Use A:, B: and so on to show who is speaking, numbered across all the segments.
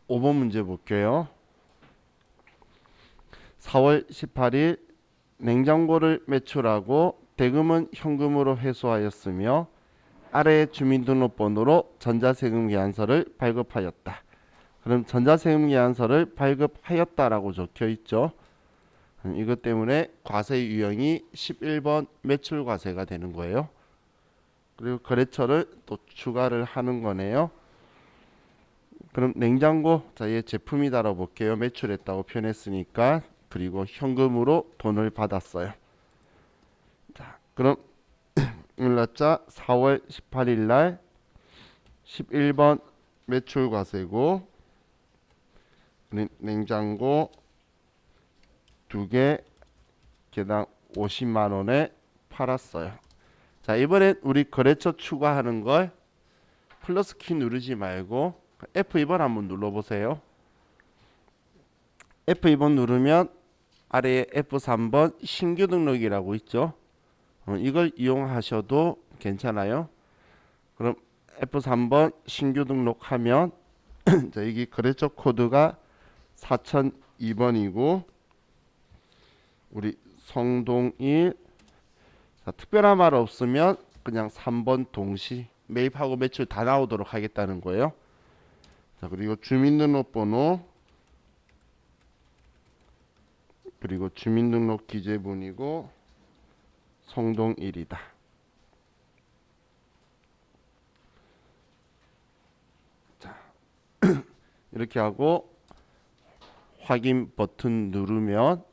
A: 5번 문제 볼게요. 4월 18일 냉장고를 매출하고 대금은 현금으로 회수하였으며 아래의 주민등록번호로 전자세금 계산서를 발급하였다. 그럼 전자세금 계산서를 발급하였다라고 적혀 있죠. 이것 때문에 과세 유형이 11번 매출과세가 되는 거예요. 그리고 거래처를 또 추가를 하는 거네요. 그럼 냉장고, 자, 얘 제품이다라고 볼게요. 매출했다고 표현했으니까. 그리고 현금으로 돈을 받았어요. 자, 그럼 일날짜 4월 18일 날 11번 매출과세고, 냉장고 2개 개당 50만 원에 팔았어요. 자, 이번엔 우리 거래처 추가하는 걸 플러스 키 누르지 말고 F2번 한번 눌러보세요. F2번 누르면 아래에 F3번 신규 등록이라고 있죠. 이걸 이용하셔도 괜찮아요. 그럼 F3번 신규 등록하면 자, 여기 거래처 코드가 4002번이고 우리 성동일, 자, 특별한 말 없으면 그냥 3번 동시 매입하고 매출 다 나오도록 하겠다는 거예요. 자, 그리고 주민등록번호, 그리고 주민등록 기재분이고 성동일이다. 자, 이렇게 하고 확인 버튼 누르면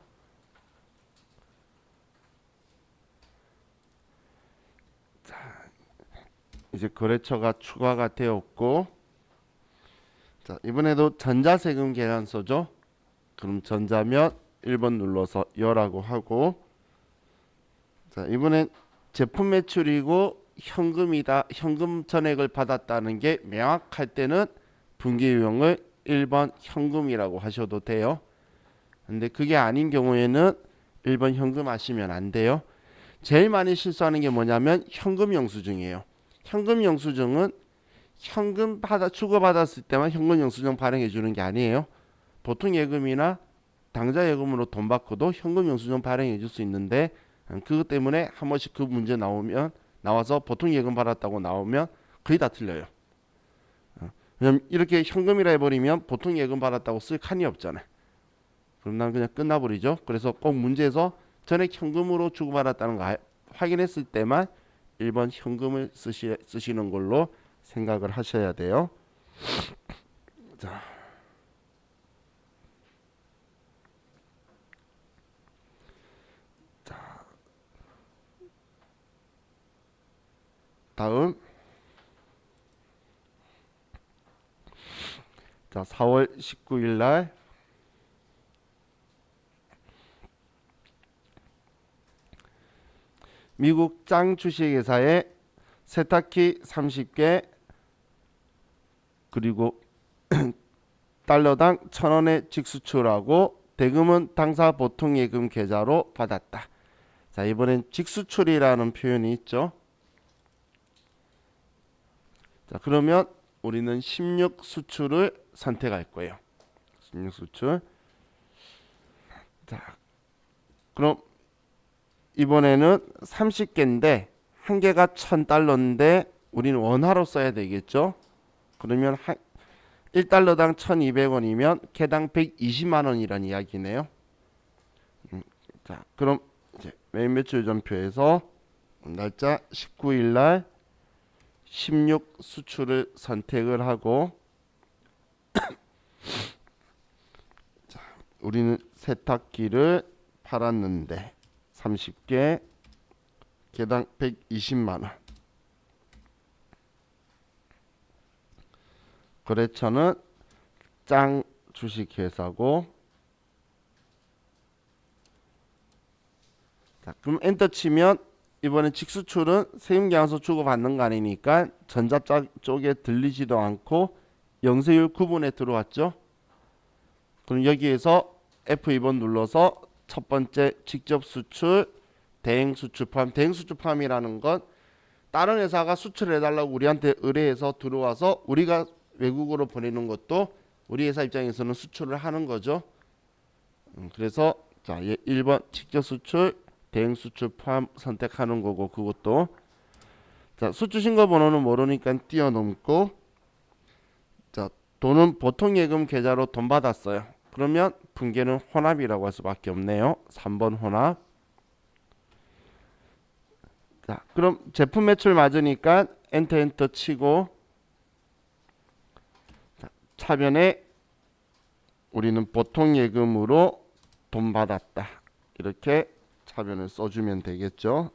A: 이제 거래처가 추가가 되었고, 자, 이번에도 전자세금 계산서죠. 그럼 전자면 1번 눌러서 여라고 하고, 자, 이번엔 제품 매출이고 현금이다, 현금 전액을 받았다는 게 명확할 때는 분기 유형을 1번 현금이라고 하셔도 돼요. 근데 그게 아닌 경우에는 1번 현금 하시면 안 돼요. 제일 많이 실수하는 게 뭐냐면 현금 영수증이에요. 현금 영수증은 현금 주고받았을 때만 현금 영수증 발행해 주는 게 아니에요. 보통 예금이나 당좌 예금으로 돈 받고도 현금 영수증 발행해 줄 수 있는데, 그것 때문에 한 번씩 그 문제 나와서 보통 예금 받았다고 나오면 거의 다 틀려요. 왜냐면 이렇게 현금이라 해버리면 보통 예금 받았다고 쓸 칸이 없잖아요. 그럼 난 그냥 끝나버리죠. 그래서 꼭 문제에서 전액 현금으로 주고받았다는 거 확인했을 때만 1번 현금을 쓰시는 걸로 생각을 하셔야 돼요. 자, 다음, 자, 4월 19일 날 미국 짱 주식회사에 세탁기 30개 그리고 달러당 1,000원에 직수출하고 대금은 당사 보통예금 계좌로 받았다. 자, 이번엔 직수출이라는 표현이 있죠. 자, 그러면 우리는 16 수출을 선택할 거예요. 16 수출. 자, 그럼 이번에는 30개인데 한 개가 1,000달러인데 우리는 원화로 써야 되겠죠. 그러면 1달러당 1,200원이면 개당 120만 원이라는 이야기네요. 자, 그럼 이제 메인 매출 전표에서 날짜 19일 날 16 수출을 선택을 하고 자, 우리는 세탁기를 팔았는데 30개 개당 120만 원. 거래처는 짱 주식회사고, 자, 그럼 엔터 치면 이번엔 직수출은 세금계산서 주고받는 거 아니니까 전자 쪽에 들리지도 않고 영세율 구분에 들어왔죠. 그럼 여기에서 F2번 눌러서 첫 번째 직접 수출, 대행 수출 포함. 대행 수출 포함이라는 건 다른 회사가 수출해달라고 우리한테 의뢰해서 들어와서 우리가 외국으로 보내는 것도 우리 회사 입장에서는 수출을 하는 거죠. 그래서 자, 1번 직접 수출, 대행 수출 포함 선택하는 거고 그것도 자, 수출 신고 번호는 모르니까 뛰어넘고 자, 돈은 보통 예금 계좌로 돈 받았어요. 그러면 분계는 혼합이라고 할 수밖에 없네요. 3번 혼합. 자, 그럼 제품 매출 맞으니까 엔터 치고 자, 차변에 우리는 보통 예금으로 돈 받았다. 이렇게 차변을 써주면 되겠죠.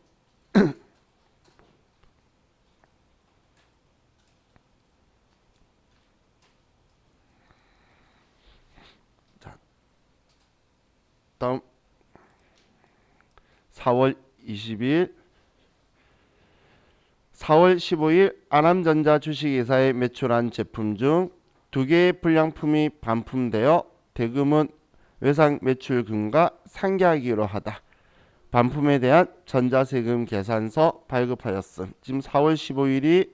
A: 자, 다음 4월 20일 4월 15일 아남전자 주식회사에 매출한 제품 중 2개의 불량품이 반품되어 대금은 외상 매출금과 상계하기로 하다. 반품에 대한 전자세금 계산서 발급하였음. 지금 4월 15일이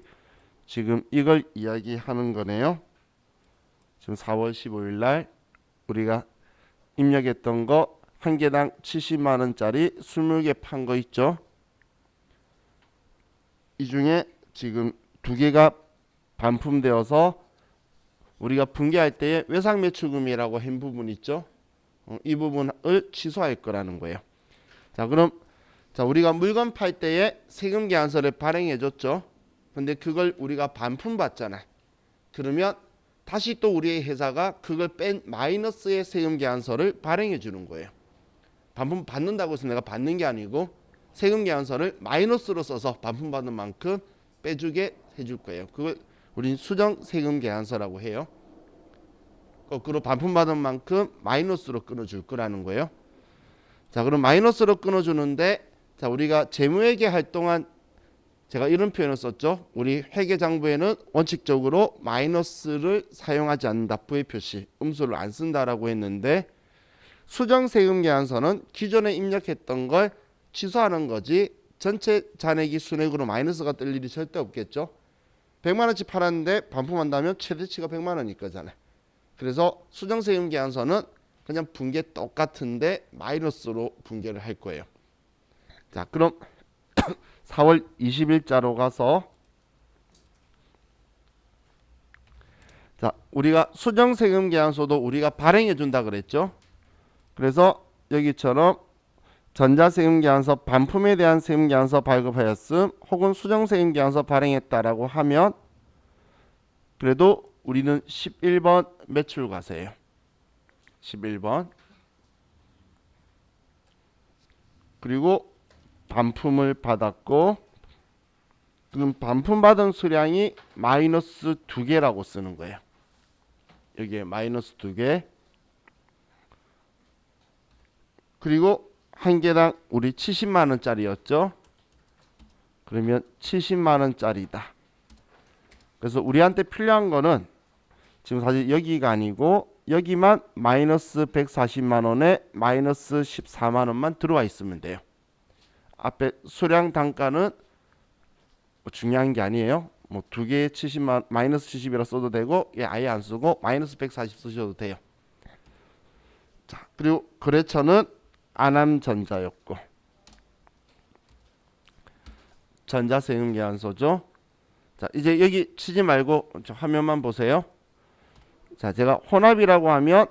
A: 지금 이걸 이야기하는 거네요. 지금 4월 15일 날 우리가 입력했던 거 한 개당 70만 원짜리 20개 판 거 있죠. 이 중에 지금 2개가 반품되어서 우리가 분계할 때에 외상 매출금이라고 한 부분 있죠. 이 부분을 취소할 거라는 거예요. 자, 그럼 자, 우리가 물건 팔 때에 세금 계산서를 발행해 줬죠. 근데 그걸 우리가 반품 받잖아. 그러면 다시 또 우리의 회사가 그걸 뺀 마이너스의 세금 계산서를 발행해 주는 거예요. 반품 받는다고 해서 내가 받는 게 아니고 세금 계산서를 마이너스로 써서 반품 받는 만큼 빼주게 해줄 거예요. 그걸 우린 수정 세금 계산서라고 해요. 거꾸로 반품 받은 만큼 마이너스로 끊어줄 거라는 거예요. 자, 그럼 마이너스로 끊어주는데 자, 우리가 재무회계 할 동안 제가 이런 표현을 썼죠. 우리 회계장부에는 원칙적으로 마이너스를 사용하지 않는다. 부의 표시, 음수를 안 쓴다라고 했는데 수정세금 계산서는 기존에 입력했던 걸 취소하는 거지 전체 잔액이 순액으로 마이너스가 뜰 일이 절대 없겠죠. 100만 원치 팔았는데 반품한다면 최대치가 100만 원일 거잖아요. 그래서 수정세금 계산서는 그냥 분계 똑같은데 마이너스로 분계를 할 거예요. 자, 그럼 4월 20일자로 가서 자, 우리가 수정세금 계산서도 우리가 발행해 준다 그랬죠. 그래서 여기처럼 전자세금 계산서 반품에 대한 세금 계산서 발급하였음 혹은 수정세금 계산서 발행했다라고 하면 그래도 우리는 11번 매출과세예요. 11번. 그리고 반품을 받았고 그럼 반품 받은 수량이 마이너스 2개라고 쓰는 거예요. 여기에 마이너스 2개. 그리고 한 개당 우리 70만 원짜리였죠. 그러면 70만 원짜리다. 그래서 우리한테 필요한 거는 지금 사실 여기가 아니고 여기만 마이너스 140만 원에 마이너스 14만 원만 들어와 있으면 돼요. 앞에 수량 단가는 뭐 중요한 게 아니에요. 뭐 2개에 70만 마이너스 70이라 써도 되고 얘 아예 안 쓰고 마이너스 140 쓰셔도 돼요. 자, 그리고 거래처는 아남전자였고 전자세금 계산서죠. 자, 이제 여기 치지 말고 저 화면만 보세요. 자, 제가 혼합이라고 하면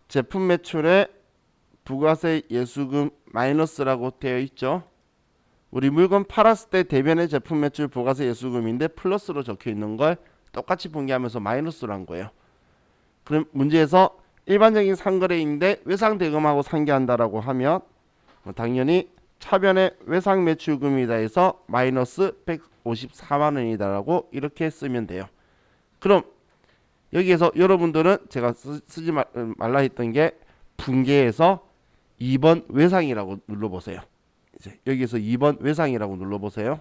A: 제품 매출에 부가세 예수금 마이너스라고 되어 있죠. 우리 물건 팔았을 때 대변의 제품 매출 부가세 예수금인데 플러스로 적혀 있는 걸 똑같이 분계하면서 마이너스로 한 거예요. 그럼 문제에서 일반적인 상거래인데 외상 대금하고 상계한다라고 하면 당연히 차변의 외상 매출금이다 해서 마이너스 154만 원이다라고 이렇게 쓰면 돼요. 그럼 여기에서 여러분들은 제가 쓰지 말라 했던 게 분계에서 2번 외상이라고 눌러보세요. 이제 여기에서 2번 외상이라고 눌러보세요.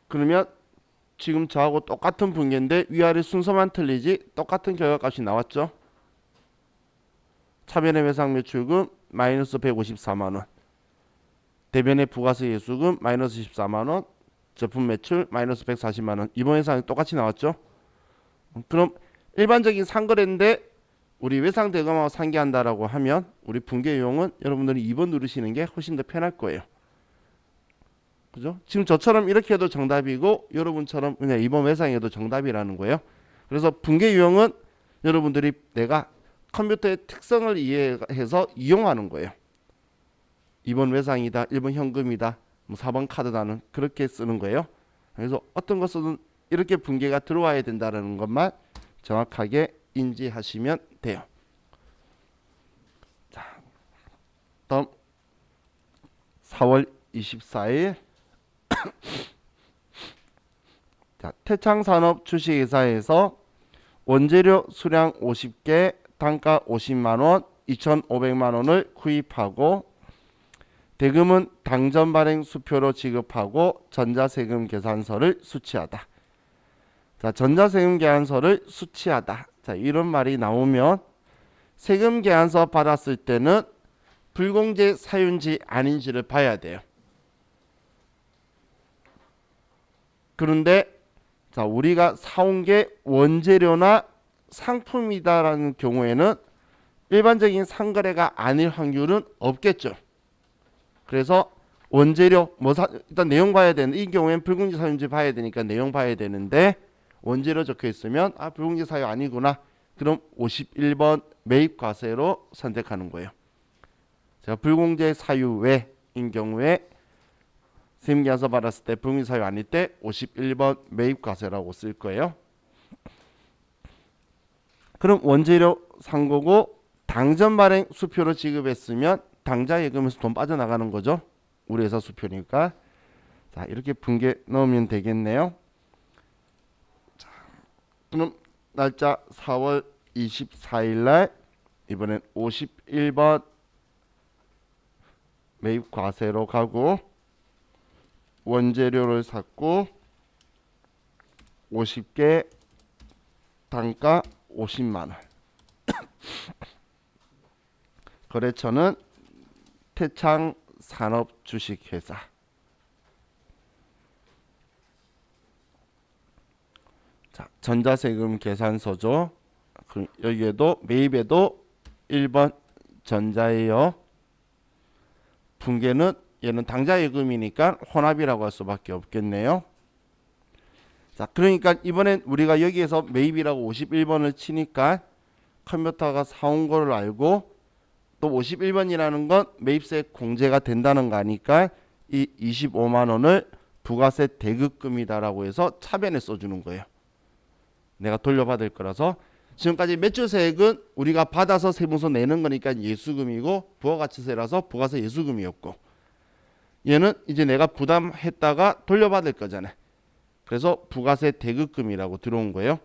A: 그러면 지금 저하고 똑같은 분계인데 위아래 순서만 틀리지 똑같은 결과값이 나왔죠. 차변의 외상 매출금 마이너스 154만 원, 대변의 부가세 예수금 마이너스 14만 원, 제품 매출 마이너스 140만 원. 이번 회사는 똑같이 나왔죠. 그럼 일반적인 상거래인데 우리 외상 대금하고 상계한다라고 하면 우리 분계유형은 여러분들이 2번 누르시는 게 훨씬 더 편할 거예요. 그죠? 지금 저처럼 이렇게 해도 정답이고 여러분처럼 그냥 2번 외상해도 정답이라는 거예요. 그래서 분계유형은 여러분들이 내가 컴퓨터의 특성을 이해해서 이용하는 거예요. 2번 외상이다, 1번 현금이다, 뭐 4번 카드다는 그렇게 쓰는 거예요. 그래서 어떤 것은 이렇게 분계가 들어와야 된다는 것만 정확하게 인지하시면 돼요. 자, 다음 4월 24일 자, 태창산업 주식회사에서 원재료 수량 50개, 단가 50만원, 2,500만원을 구입하고 대금은 당전 발행 수표로 지급하고 전자세금 계산서를 수취하다. 자, 전자세금 계산서를 수취하다. 자, 이런 말이 나오면 세금 계산서 받았을 때는 불공제 사유인지 아닌지를 봐야 돼요. 그런데 자, 우리가 사온 게 원재료나 상품이다라는 경우에는 일반적인 상거래가 아닐 확률은 없겠죠. 그래서 원재료 일단 내용 봐야 되는데 이 경우에는 불공제 사유인지 봐야 되니까 내용 봐야 되는데 원재료 적혀 있으면 불공제 사유 아니구나. 그럼 51번 매입 과세로 선택하는 거예요. 제가 불공제 사유 외인 경우에 세금계산서 받았을 때 불공제 사유 아닐 때 51번 매입 과세라고 쓸 거예요. 그럼 원재료 산 거고 당전 발행 수표로 지급했으면 당좌 예금에서 돈 빠져나가는 거죠. 우리 회사 수표니까. 자, 이렇게 분계 넣으면 되겠네요. 자, 그럼 날짜 4월 24일 날 이번엔 51번 매입 과세로 가고 원재료를 샀고 50개 단가 50만 원. 거래처는 태창산업주식회사. 자, 전자세금 계산서죠. 여기에도 매입에도 1번 전자예요. 분계는 얘는 당좌예금이니까 혼합이라고 할 수밖에 없겠네요. 자, 그러니까 이번엔 우리가 여기에서 매입이라고 51번을 치니까 컴퓨터가 사온 거를 알고 또 51번이라는 건 매입세 공제가 된다는 거 아니까 이 25만 원을 부가세 대급금이다라고 해서 차변에 써주는 거예요. 내가 돌려받을 거라서. 지금까지 매출세액은 우리가 받아서 세무서 내는 거니까 예수금이고 부가가치세라서 부가세 예수금이었고 얘는 이제 내가 부담했다가 돌려받을 거잖아요. 그래서 부가세 대급금이라고 들어온 거예요.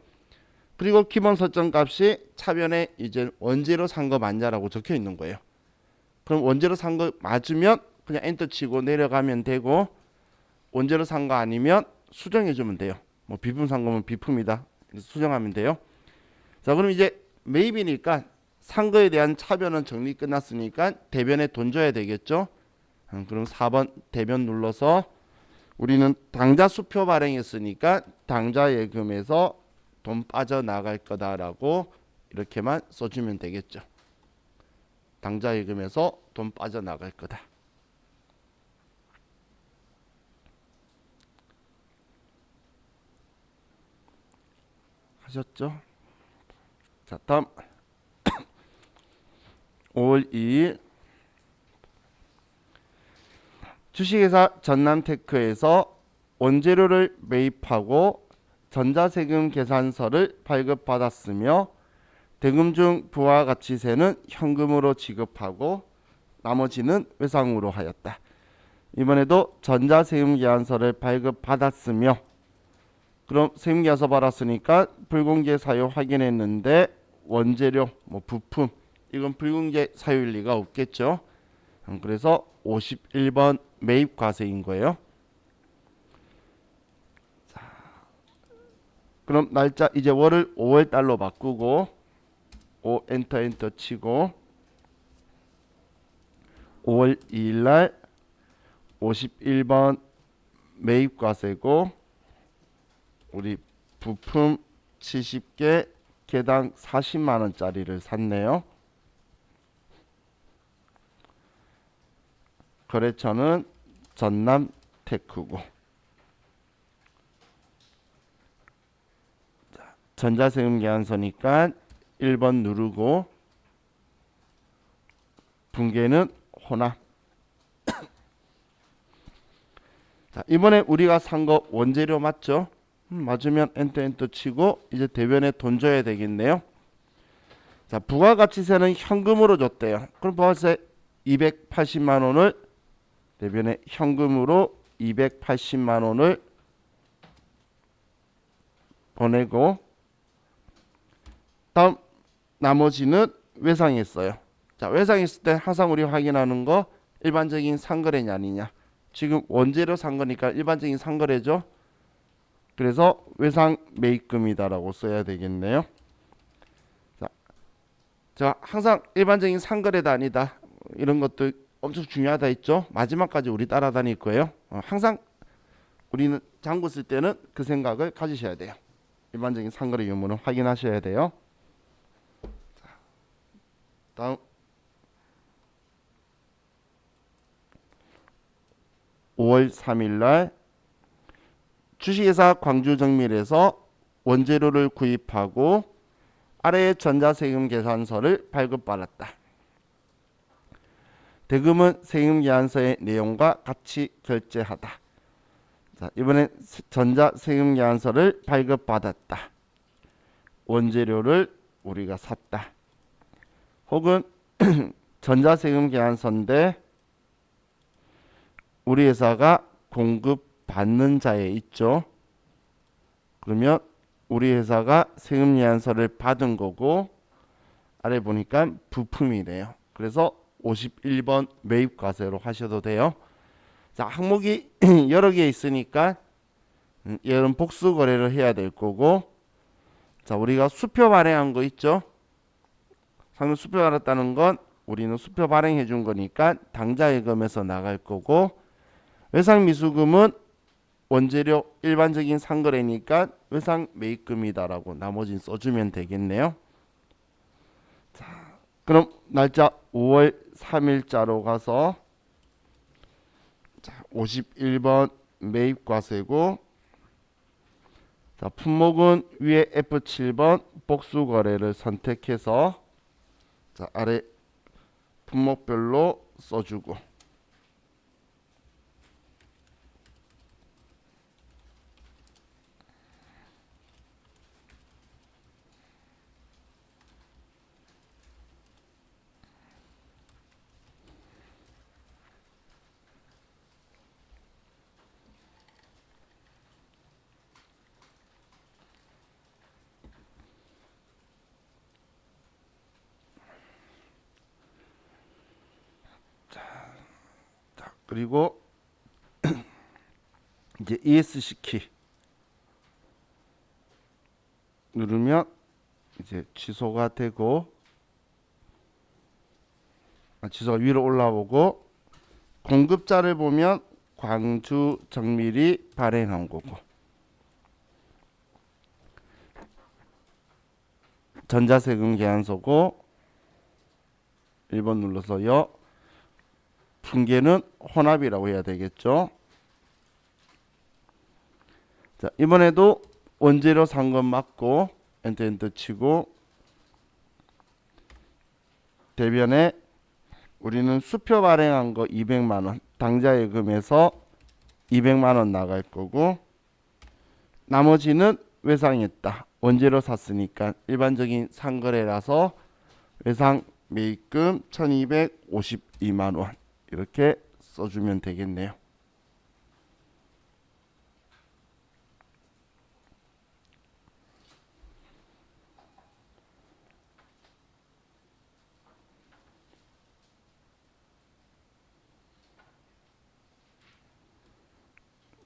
A: 그리고 기본 설정값이 차변에 이제 원재료 산 거 맞냐라고 적혀 있는 거예요. 그럼 원재료 산 거 맞으면 그냥 엔터 치고 내려가면 되고 원재료 산 거 아니면 수정해 주면 돼요. 뭐 비품 산 거면 비품이다. 수정하면 돼요. 자, 그럼 이제 매입이니까 산 거에 대한 차변은 정리 끝났으니까 대변에 돈 줘야 되겠죠. 그럼 4번 대변 눌러서 우리는 당좌 수표 발행했으니까 당좌 예금에서 돈 빠져나갈 거다라고 이렇게만 써주면 되겠죠. 당좌 예금에서 돈 빠져나갈 거다. 하셨죠? 자, 다음 5월 2일 주식회사 전남테크에서 원재료를 매입하고 전자세금 계산서를 발급받았으며 대금 중 부가가치세는 현금으로 지급하고 나머지는 외상으로 하였다. 이번에도 전자세금 계산서를 발급받았으며 그럼 세금계산서 받았으니까 불공제 사유 확인했는데 원재료 뭐 부품 이건 불공제 사유일 리가 없겠죠. 그래서 51번 매입 과세인 거예요. 자, 그럼 날짜 이제 월을 5월 달로 바꾸고 엔터 치고 5월 2일 날 51번 매입과세고 우리 부품 70개 개당 40만 원짜리를 샀네요. 거래처는 전남테크고. 전자세금 계산서니까 1번 누르고 분계는 혼합. 자, 이번에 우리가 산 거 원재료 맞죠? 맞으면 엔터 치고 이제 대변에 돈 줘야 되겠네요. 자, 부가가치세는 현금으로 줬대요. 그럼 부가세 280만 원을 대변에 현금으로 280만 원을 보내고 다음 나머지는 외상했어요. 자, 외상했을 때 항상 우리 확인하는 거 일반적인 상거래냐 아니냐. 지금 원재료 산 거니까 일반적인 상거래죠. 그래서 외상 매입금이다라고 써야 되겠네요. 자, 항상 일반적인 상거래다 아니다. 이런 것도 엄청 중요하다 했죠. 마지막까지 우리 따라다닐 거예요. 항상 우리는 장부 쓸 때는 그 생각을 가지셔야 돼요. 일반적인 상거래 유무는 확인하셔야 돼요. 자, 다음 5월 3일 날 주식회사 광주정밀에서 원재료를 구입하고 아래의 전자세금 계산서를 발급받았다. 대금은 세금계산서의 내용과 같이 결제하다. 자, 이번엔 전자세금계산서를 발급받았다. 원재료를 우리가 샀다. 혹은 전자세금계산서인데 우리 회사가 공급받는 자에 있죠. 그러면 우리 회사가 세금계산서를 받은 거고 아래 보니까 부품이래요. 그래서 51번 매입과세로 하셔도 돼요. 자, 항목이 여러 개 있으니까 얘는 복수 거래를 해야 될 거고, 자, 우리가 수표 발행한 거 있죠. 상품 수표 받았다는 건 우리는 수표 발행해 준 거니까 당좌예금에서 나갈 거고, 외상 미수금은 원재료 일반적인 상거래니까 외상 매입금이다라고 나머지는 써주면 되겠네요. 자, 그럼 날짜 5월 3일자로 가서 51번 매입과세고, 자, 품목은 위에 F7번 복수거래를 선택해서 자, 아래 품목별로 써주고, 그리고 이제 ESC 키 누르면 이제 취소가 되고, 취소가 위로 올라오고, 공급자를 보면 광주 정밀이 발행한 거고, 전자세금 계산서고 1번 눌러서요. 분계는 혼합이라고 해야 되겠죠. 자, 이번에도 원재료 산 건 맞고 엔터 치고 대변에 우리는 수표 발행한 거 200만 원, 당좌예금에서 200만 원 나갈 거고, 나머지는 외상했다. 원재료 샀으니까 일반적인 상거래라서 외상 매입금 1252만 원 이렇게 써주면 되겠네요.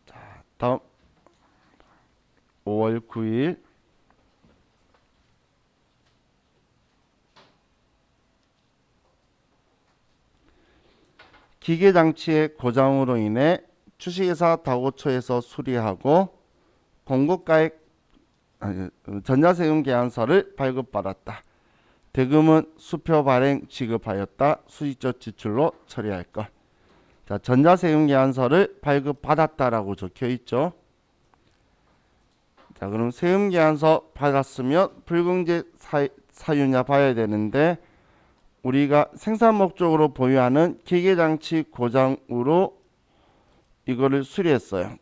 A: 자, 다음 5월 9일 기계장치의 고장으로 인해 주식회사 다고초에서 수리하고 공급가액 전자세금 계산서를 발급받았다. 대금은 수표 발행 지급하였다. 수익적 지출로 처리할 것. 자, 전자세금 계산서를 발급받았다라고 적혀 있죠. 자, 그럼 세금 계산서 받았으면 불공제 사유냐 봐야 되는데 우리가 생산 목적으로 보유하는 기계장치 고장으로 이거를 수리했어요.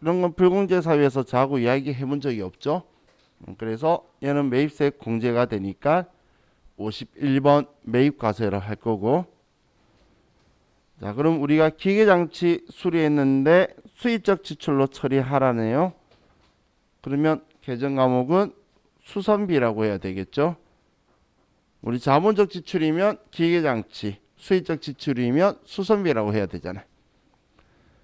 A: 이런 건 불공제 사유에서 저하고 이야기해 본 적이 없죠. 그래서 얘는 매입세 공제가 되니까 51번 매입과세를 할 거고, 자, 그럼 우리가 기계장치 수리했는데 수익적 지출로 처리하라네요. 그러면 계정 과목은 수선비라고 해야 되겠죠. 우리 자본적 지출이면 기계장치, 수익적 지출이면 수선비라고 해야 되잖아요.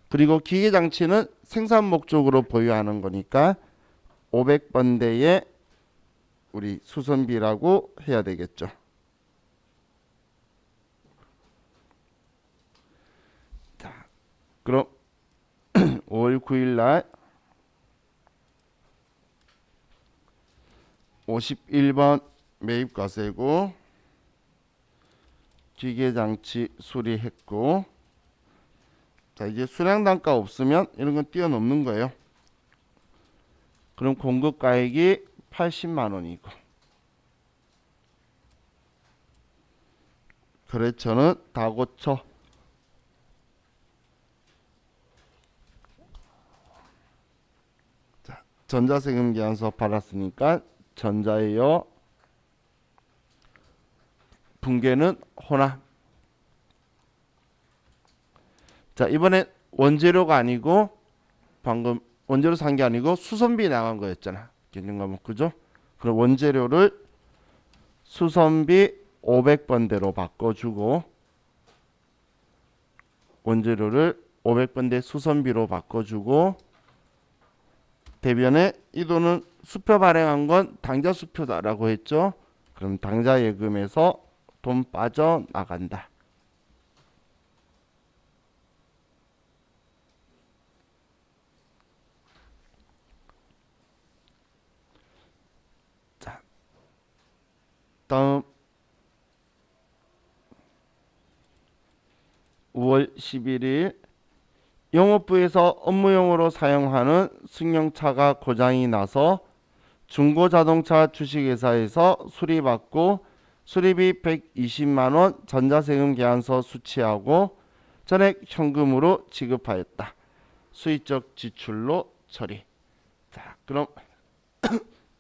A: 그리고 기계장치는 생산 목적으로 보유하는 거니까 500번대에 우리 수선비라고 해야 되겠죠. 자, 그럼 5월 9일 날 51번 매입과세고 기계장치 수리했고, 자, 이제 수량단가 없으면 이런 건 뛰어넘는 거예요. 그럼 공급가액이 80만 원이고 거래처는 다고쳐. 자, 전자세금 계산서 받았으니까 전자예요. 분계는 혼합. 자, 이번엔 원재료가 아니고 방금 원재료 산 게 아니고 수선비 나간 거였잖아. 개념 과목 그죠? 그럼 원재료를 수선비 500번대로 바꿔주고 원재료를 500번대 수선비로 바꿔주고 대변에 이 돈은 수표 발행한 건 당좌 수표다라고 했죠. 그럼 당좌 예금에서 돈 빠져나간다. 자, 다음 5월 11일 영업부에서 업무용으로 사용하는 승용차가 고장이 나서 중고자동차 주식회사에서 수리받고 수리비 120만원 전자세금 계산서 수취하고 전액 현금으로 지급하였다. 수익적 지출로 처리. 자, 그럼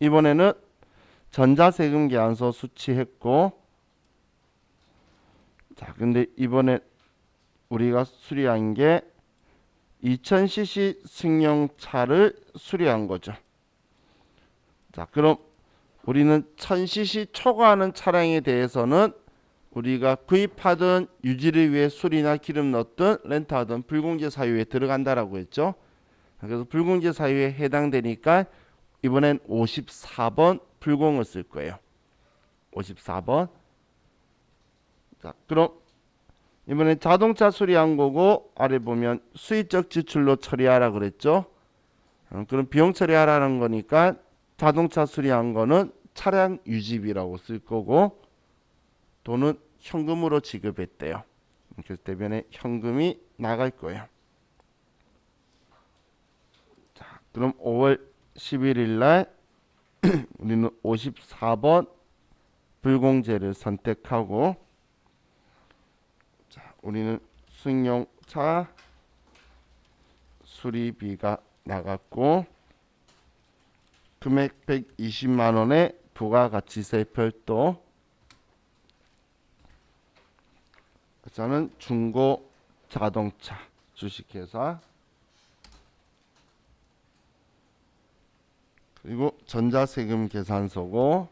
A: 이번에는 전자세금 계산서 수취했고, 자, 근데 이번에 우리가 수리한 게 2000cc 승용차를 수리한 거죠. 자, 그럼 우리는 1000cc 초과하는 차량에 대해서는 우리가 구입하든 유지를 위해 수리나 기름 넣든 렌트하든 불공제 사유에 들어간다라고 했죠. 그래서 불공제 사유에 해당되니까 이번엔 54번 불공을 쓸 거예요. 54번. 자, 그럼 이번엔 자동차 수리한 거고 아래 보면 수익적 지출로 처리하라 그랬죠. 그럼 비용 처리하라는 거니까 자동차 수리한 거는 차량 유지비라고 쓸 거고 돈은 현금으로 지급했대요. 그래서 대변에 현금이 나갈 거예요. 자, 그럼 5월 11일 날 우리는 54번 불공제를 선택하고, 자, 우리는 승용차 수리비가 나갔고 금액 120만 원의 부가가치세 별도. 저는 중고 자동차 주식회사 그리고 전자세금 계산서고,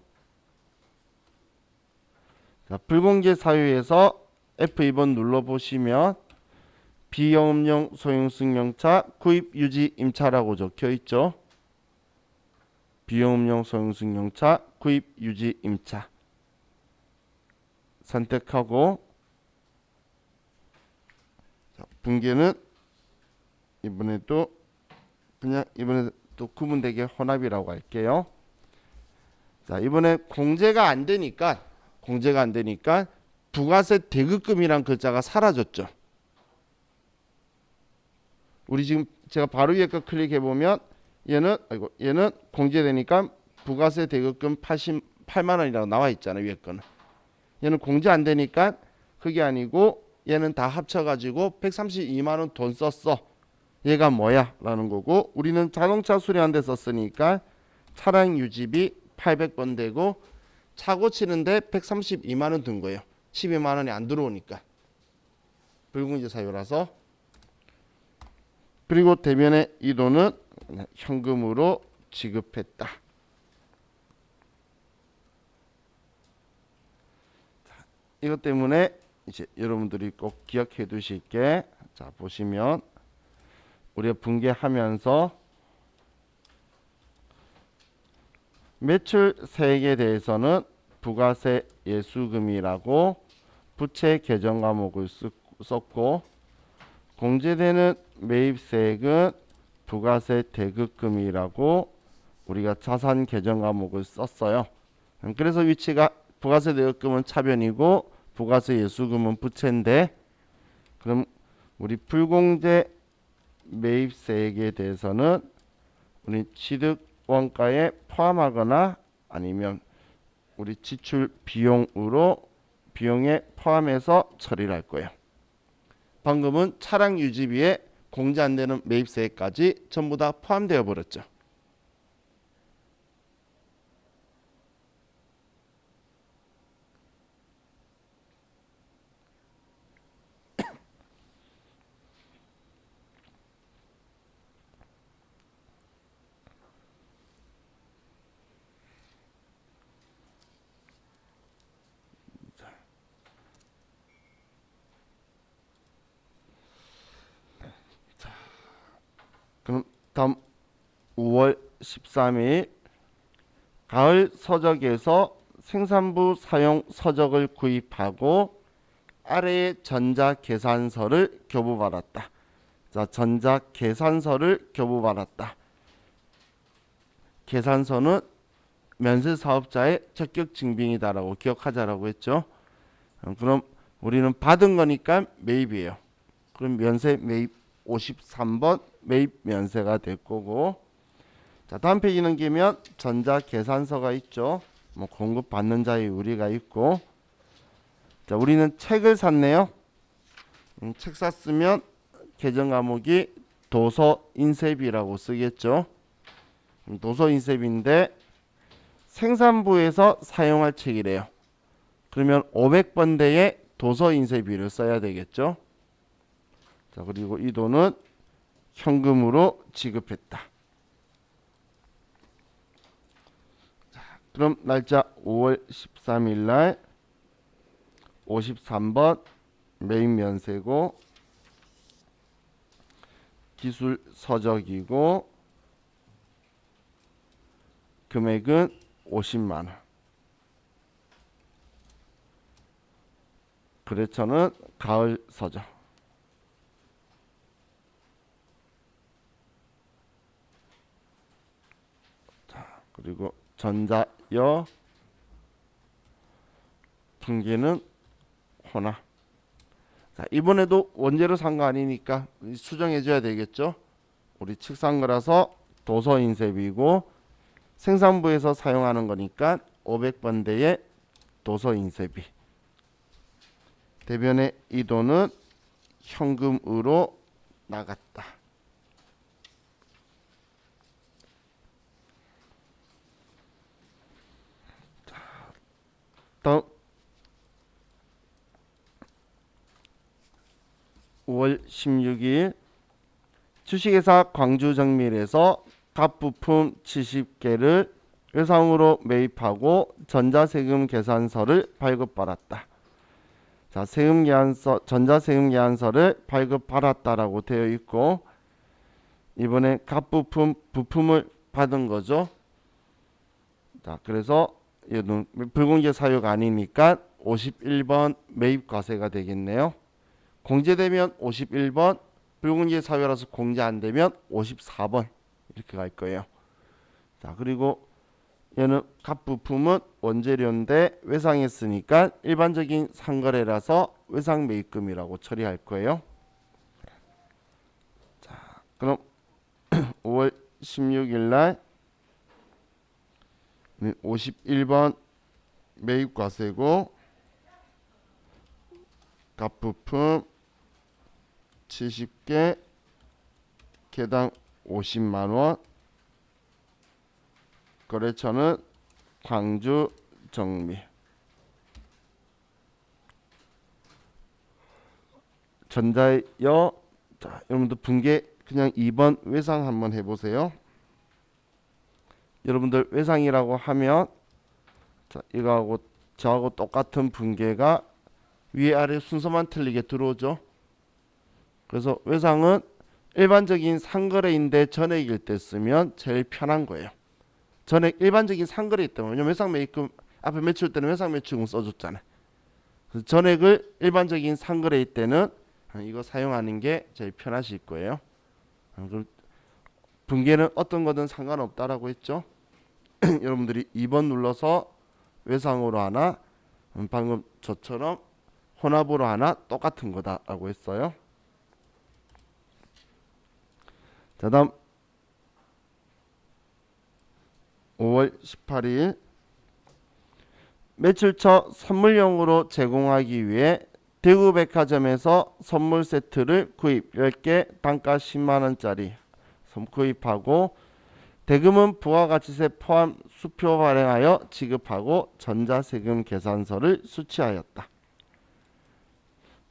A: 자, 불공제 사유에서 F2번 눌러보시면 비영업용 소형승용차 구입 유지 임차라고 적혀 있죠. 비영업용 소형승용차 구입 유지 임차 선택하고, 자, 분계는 이번에도 그냥 이번에 또 구분되게 혼합이라고 할게요. 자, 이번에 공제가 안 되니까 부가세 대급금이란 글자가 사라졌죠. 우리 지금 제가 바로 위에 거 클릭해 보면 얘는 공제되니까 부가세 대급금 88만 원이라고 나와 있잖아요. 위에 거는. 얘는 공제 안 되니까 그게 아니고 얘는 다 합쳐 가지고 132만 원 돈 썼어. 얘가 뭐야? 라는 거고, 우리는 자동차 수리하는 데 썼으니까 차량 유지비 800번 되고 차 고치는데 132만 원 든 거예요. 12만 원이 안 들어오니까. 불공제 사유라서. 그리고 대변에 이 돈은 현금으로 지급했다. 이것 때문에 이제 여러분들이 꼭 기억해 두실 게, 자 보시면 우리가 분개하면서 매출세액에 대해서는 부가세 예수금이라고 부채 개정 과목을 썼고, 공제되는 매입세액은 부가세 대급금이라고 우리가 자산 개정 과목을 썼어요. 그래서 위치가 부가세 대급금은 차변이고 부가세 예수금은 부채인데, 그럼 우리 불공제 매입세액에 대해서는 우리 취득 원가에 포함하거나 아니면 우리 지출 비용에 포함해서 처리를 할 거예요. 방금은 차량 유지비에 공제 안 되는 매입세액까지 전부 다 포함되어 버렸죠. 그럼 다음 5월 13일 가을 서적에서 생산부 사용 서적을 구입하고 아래의 전자계산서를 교부받았다. 자, 전자계산서를 교부받았다. 계산서는 면세사업자의 적격증빙이다라고 기억하자라고 했죠. 그럼 우리는 받은 거니까 매입이에요. 그럼 면세 매입 53번 매입 면세가 될 거고, 자 다음 페이지 넘기면 전자계산서가 있죠. 뭐 공급받는 자의 우리가 있고, 자 우리는 책을 샀네요. 책 샀으면 계정 과목이 도서인쇄비라고 쓰겠죠. 도서인쇄비인데 생산부에서 사용할 책이래요. 그러면 500번대의 도서인쇄비를 써야 되겠죠. 자 그리고 이 돈은 현금으로 지급했다. 자, 그럼 날짜 5월 13일 날 53번 매입 면세고 기술 서적이고 금액은 50만 원. 거래처는 가을 서적. 자, 그리고 전자여 분기는 혼합. 자, 이번에도 원재료 산 거 아니니까 수정해 줘야 되겠죠. 우리 측산 거라서 도서인쇄비고 생산부에서 사용하는 거니까 500번대의 도서인쇄비. 대변에 이 돈은 현금으로 나갔다. 다음 5월 16일 주식회사 광주정밀에서 갑부품 70개를 외상으로 매입하고 전자세금 계산서를 발급받았다. 자, 전자세금 계산서를 발급받았다라고 되어 있고, 이번에 부품을 받은 거죠. 자, 그래서 얘는 불공제 사유가 아니니까 51번 매입과세가 되겠네요. 공제되면 51번, 불공개 사유라서 공제 안 되면 54번 이렇게 갈 거예요. 자, 그리고 얘는 각 부품은 원재료인데 외상했으니까 일반적인 상거래라서 외상 매입금이라고 처리할 거예요. 자, 그럼 5월 16일 날 51번 매입과세고 각 부품 70개 개당 50만 원. 거래처는 광주 정미. 전자여. 자, 여러분들 분계 그냥 2번 외상 한번 해보세요. 여러분들 외상이라고 하면 자, 이거하고 저하고 똑같은 분계가 위에 아래 순서만 틀리게 들어오죠. 그래서 외상은 일반적인 상거래인데 전액일 때 쓰면 제일 편한 거예요. 전액 일반적인 상거래이기 때문에. 왜냐면 외상 매입금 앞에 매출 때는 외상 매출금 써줬잖아요. 그래서 전액을 일반적인 상거래일 때는 이거 사용하는 게 제일 편하실 거예요. 그럼 분계는 어떤 거든 상관없다라고 했죠. 여러분들이 2번 눌러서 외상으로 하나 방금 저처럼 혼합으로 하나 똑같은 거다라고 했어요. 자, 다음 5월 18일 매출처 선물용으로 제공하기 위해 대구백화점에서 선물 세트를 구입 10개 단가 10만원짜리 구입하고 대금은 부가가치세 포함 수표 발행하여 지급하고 전자세금 계산서를 수취하였다.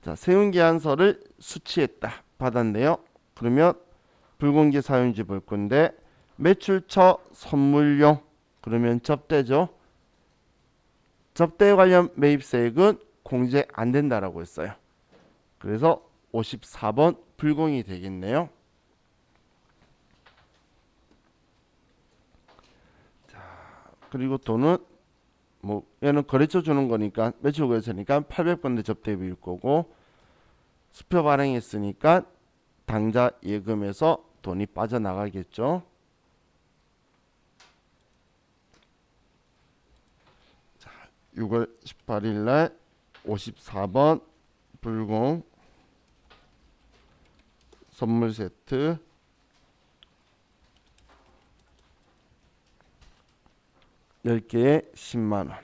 A: 자, 세운계산서를 수취했다. 받았네요. 그러면 불공개 사유인지 볼 건데 매출처 선물용 그러면 접대죠. 접대 관련 매입세액은 공제 안 된다라고 했어요. 그래서 54번 불공이 되겠네요. 자, 그리고 돈은 뭐 얘는 거래처 주는 거니까 매출 거래처니까 800번대 접대비일 거고 수표 발행했으니까 당좌 예금에서 돈이 빠져나가겠죠. 자, 6월 18일 날 54번 불공 선물 세트 10개에 10만원.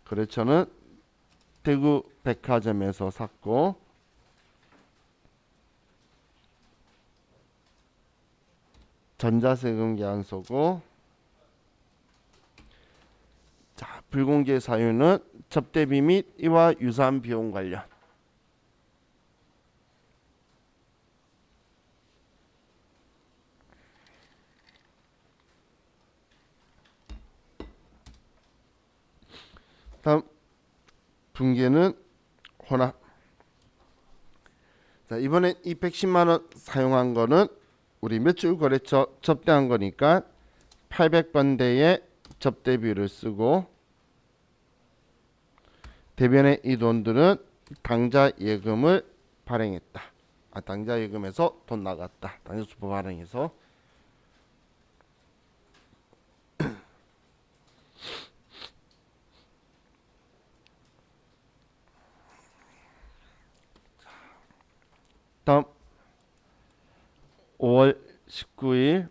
A: 거래처는 대구 백화점에서 샀고 전자세금 계산서고. 자, 불공개 사유는 접대비 및 이와 유사한 비용 관련. 다음 분계는 혼합. 자, 이번엔 이 110만원 사용한 거는 우리 매출 거래처 접대한 거니까 800번대의 접대비를 쓰고 대변에 이 돈들은 당좌 예금을 발행했다. 당좌 예금에서 돈 나갔다. 당좌 수표 발행해서. 다음 5월 19일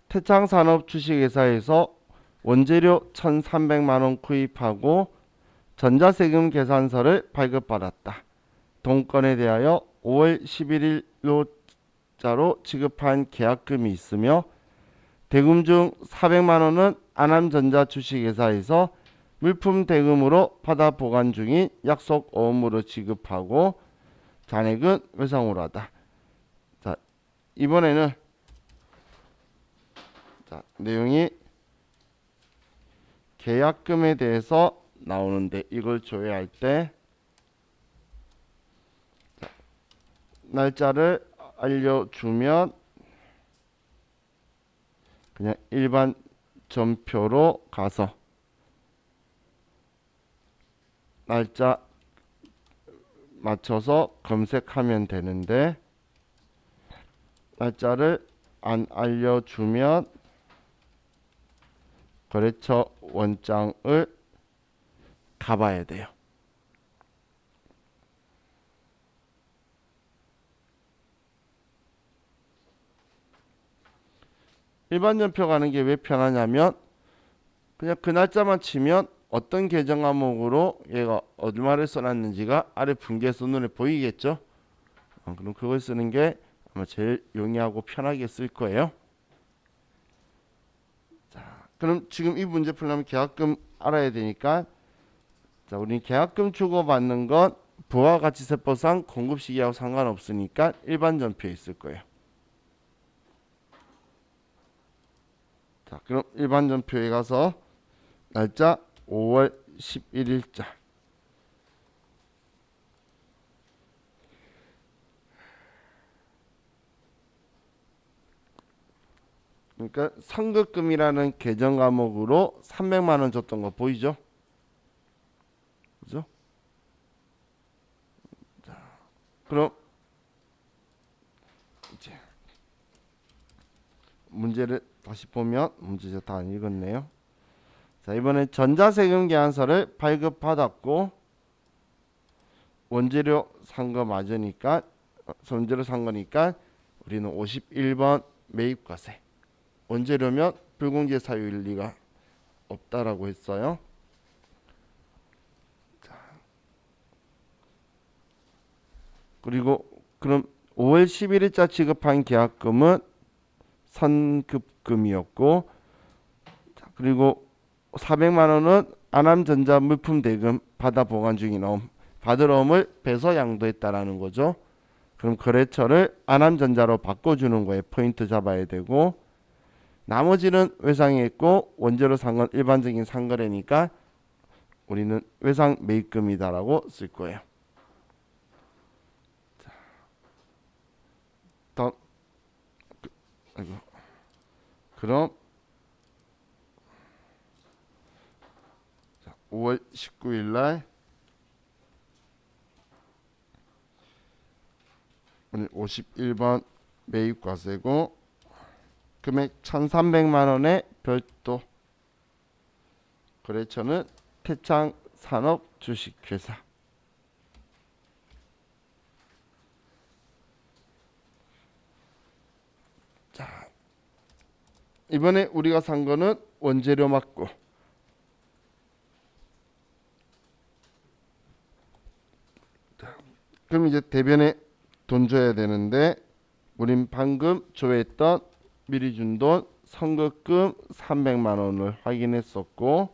A: 태창산업 주식회사에서 원재료 1,300만원 구입하고 전자세금 계산서를 발급받았다. 동건에 대하여 5월 11일로자로 지급한 계약금이 있으며 대금 중 400만원은 안암전자 주식회사에서 물품 대금으로 받아 보관 중인 약속 어음으로 지급하고 잔액은 외상으로 하다. 자, 이번에는 자, 내용이 계약금에 대해서 나오는데 이걸 조회할 때 날짜를 알려주면 그냥 일반 전표로 가서 맞춰서 검색하면 되는데 날짜를 안 알려주면 거래처 원장을 가봐야 돼요. 일반 전표 가는 게 왜 편하냐면 그냥 그 날짜만 치면 어떤 계정 항목으로 얘가 얼마를 써놨는지가 아래 분기에서 눈에 보이겠죠. 그럼 그걸 쓰는 게 아마 제일 용이하고 편하게 쓸 거예요. 자, 그럼 지금 이 문제 풀려면 계약금 알아야 되니까 자, 우리 계약금 주고받는 건 부가가치세법상 공급시기하고 상관없으니까 일반 전표에 있을 거예요. 자, 그럼 일반 전표에 가서 날짜 5월 11일자 그러니까 선급금이라는 계정 과목으로 300만 원 줬던 거 보이죠? 그죠? 자, 그럼 이제 문제를 다시 보면 문제 다 안 읽었네요. 자, 이번에 전자세금 계산서를 발급받았고 원재료 산 거 맞으니까 원재료 산 거니까 우리는 51번 매입과세. 원재료면 불공제 사유일 리가 없다라고 했어요. 자, 그리고 그럼 5월 11일자 지급한 계약금은 선급금이었고 자, 그리고 400만 원은 안암전자 물품 대금 받아 보관 중인 어음 받을 어음을 배서 양도했다라는 거죠. 그럼 거래처를 안암전자로 바꿔주는 거에 포인트 잡아야 되고 나머지는 외상에 있고 원재료 산 건 일반적인 상거래니까 우리는 외상 매입금이다라고 쓸 거예요. 다음 그럼 5월 19일 날 오늘 51번 매입과세고 금액 1,300만 원의 별도 거래처는 태창산업주식회사. 자, 이번에 우리가 산 거는 원재료 맞고 그럼 이제 대변에 돈 줘야 되는데 우린 방금 조회했던 미리 준 돈 선급금 300만 원을 확인했었고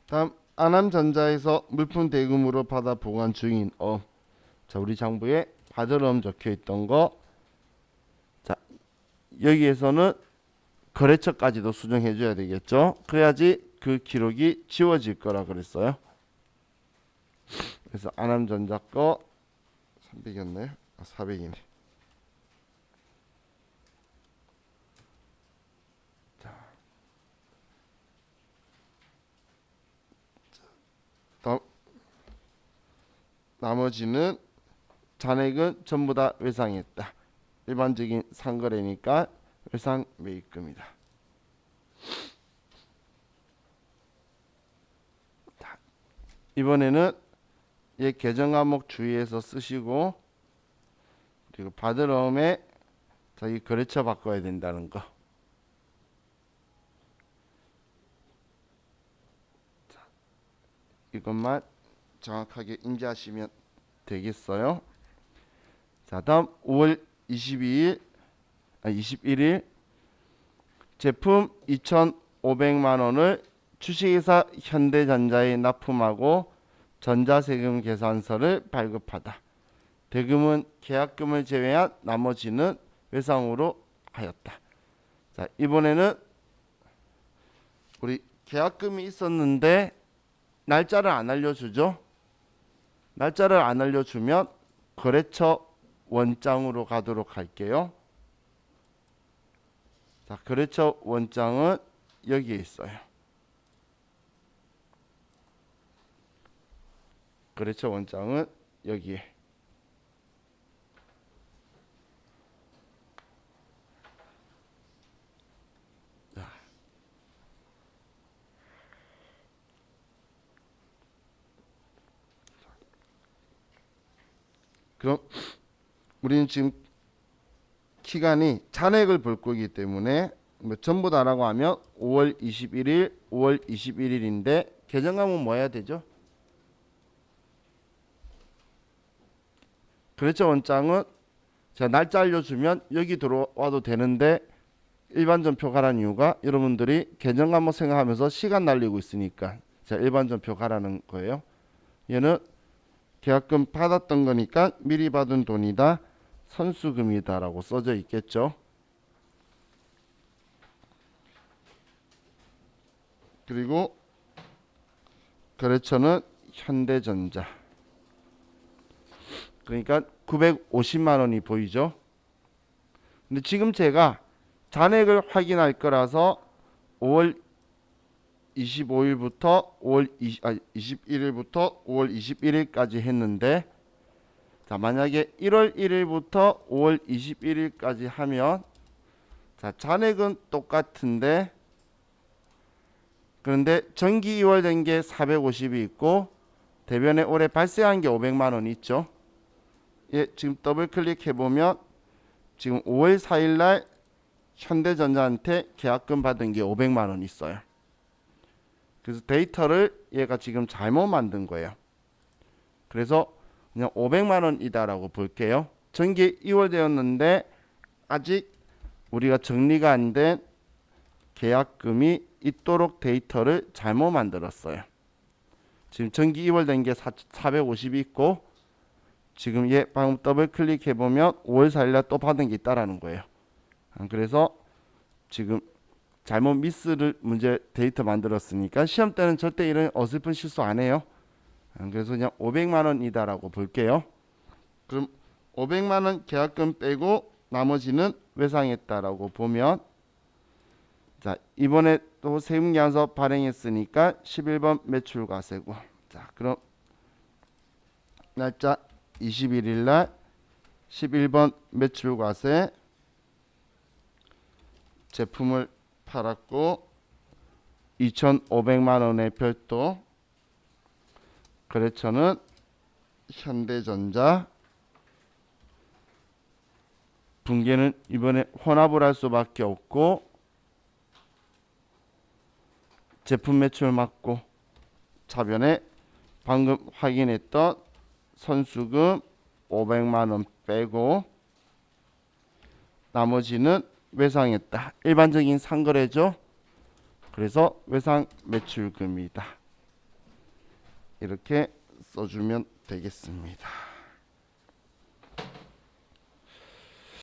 A: 다음 안암전자에서 물품 대금으로 받아 보관 중인 자, 우리 장부에 받을 어음 적혀 있던 거 자, 여기에서는 거래처까지도 수정해 줘야 되겠죠. 그래야지 그 기록이 지워질 거라 그랬어요. 그래서 안암전자 거 300이었나요? 400이네. 다음 나머지는 잔액은 전부 다 외상했다. 일반적인 상거래니까 외상 매입금이다. 이번에는 얘 계정 과목 주의해서 쓰시고 그리고 받을 어음에 자기 거래처 바꿔야 된다는 거. 자, 이것만 정확하게 인지하시면 되겠어요. 자, 다음 5월 21일 제품 2,500만 원을 주식회사 현대전자에 납품하고 전자세금 계산서를 발급하다. 대금은 계약금을 제외한 나머지는 외상으로 하였다. 자, 이번에는 우리 계약금이 있었는데 날짜를 안 알려주죠. 날짜를 안 알려주면 거래처 원장으로 가도록 할게요. 자, 거래처 원장은 여기에 있어요. 거래처 원장은 여기에. 그럼 우리는 지금 기간이 잔액을 볼 거기 때문에 뭐 전부 다라고 하면 5월 21일, 5월 21일인데 계정감은 뭐 해야 되죠? 거래처 원장은 제가 날짜 알려주면 여기 들어와도 되는데 일반 전표 가라는 이유가 여러분들이 계정감을 생각하면서 시간 날리고 있으니까 제가 일반 전표 가라는 거예요. 얘는 계약금 받았던 거니까 미리 받은 돈이다, 선수금이다 라고 써져 있겠죠. 그리고 거래처는 현대전자. 그러니까 950만 원이 보이죠. 근데 지금 제가 잔액을 확인할 거라서 5월 25일부터 21일부터 5월 21일까지 했는데, 자, 만약에 1월 1일부터 5월 21일까지 하면, 자, 잔액은 똑같은데, 그런데 정기 이월된 게 450이 있고 대변에 올해 발생한 게 500만 원 있죠. 예, 지금 더블 클릭해 보면 지금 5월 4일 날 현대전자한테 계약금 받은 게 500만 원 있어요. 그래서 데이터를 얘가 지금 잘못 만든 거예요. 그래서 그냥 500만 원이다라고 볼게요. 정기 이월되었는데 아직 우리가 정리가 안 된 계약금이 있도록 데이터를 잘못 만들었어요. 지금 정기 이월된 게 450이 있고, 지금 얘 방금 더블 클릭해 보면 5월 4일날 또 받은 게 있다라는 거예요. 그래서 지금 잘못 미스를 문제 데이터 만들었으니까 시험 때는 절대 이런 어설픈 실수 안 해요. 그래서 그냥 500만 원이다라고 볼게요. 그럼 500만 원 계약금 빼고 나머지는 외상했다라고 보면, 자, 이번에 또 세금계산서 발행했으니까 11번 매출과세고, 자, 그럼 날짜 21일 날 11번 매출과세, 제품을 팔았고 2,500만 원의 별도, 거래처는 현대전자, 분계는 이번에 혼합을 할 수밖에 없고 제품 매출 맞고, 차변에 방금 확인했던 선수금 500만 원 빼고 나머지는 외상했다. 일반적인 상거래죠. 그래서 외상 매출금이다. 이렇게 써주면 되겠습니다.